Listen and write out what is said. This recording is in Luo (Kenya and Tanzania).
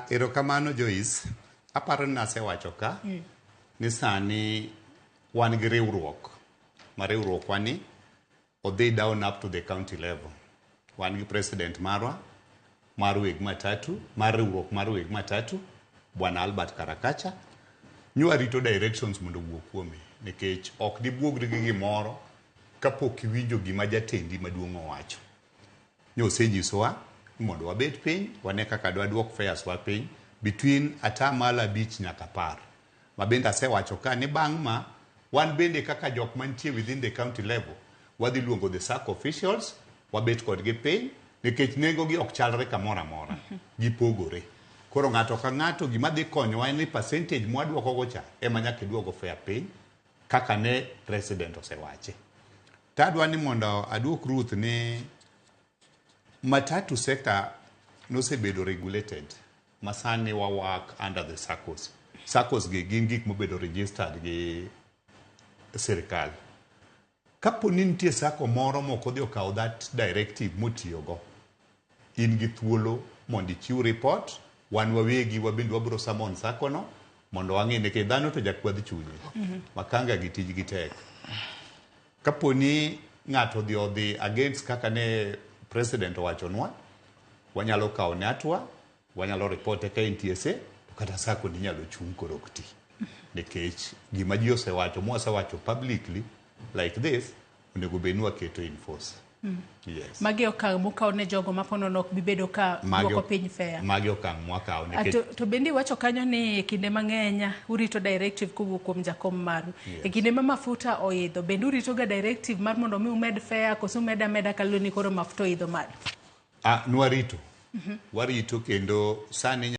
Erokamano Joyce, aparo ni nasewacho ka ni sani wan gi riwruok. Ma riwruok wani odhi down up to the county level. Wan gi president marwa mar weg matatu, mar riwruok mar weg matatu, Bwana Albert Karakacha. Nywa rito directions mondo wuok kuome nikech ok dibuogri gi gimoro kapok iwinjo gima jatendi maduong' owacho. Osenyisowa mondo wabed piny, wane kaka dwaduok fares wa piny between atamalo 5 nyaka 10. Mabende asewacho ka ni bang' ma wan bende kaka jok mantie within the county level wadhi luongo the saccos officials wabet kodgi piny nikech nengogi ok chalre kamoro amora, gipogore. Koro ng'ato ka ng'ato gima dhi konyowa ni percentage mwaduoko go cha ema nyaka iduogo fare piny kaka ne president osewache. Tadwa ni mondo aduok Ruth ni matatu sector nosebedo regulated masani wa work under the saccos. Saccos gi gin gik mobedo registered gi sirikal. Kapo ni nitie sacco moro moko dhi okawo that directive motiyogo, in gi thuolo mondo ichiw report, wan wawegi wabende wabiro summon sacco no mondo wang'e ni dhano to jakwadh chunye. Makanga gi tijgi tek. Kapo ni ng'ato odhi against kaka ne president owachonwa, wanyalo kawo ne atwa, wanyalo reporte ka NTSA, to kata sacco ni nyalo chung' koro ok ti. Nikech gima ji osewacho, mosewacho publicly like this, onego bed ni waketo in force. Yes. Magi okang' mokaw ne jogo mapono nok bibedo ka duoko piny fare. Magi okang' mwakaw ne. To bende wacho kanyo ni kinde mang'eny urito directive kowuok kuom jakom maru. Yes. E kinde ma mafuta oidho, bende urito ga directive mar mondo mi umed fare koso umeda kaloni koro mafuta oidho malo? Nwarito. Warito kendo sani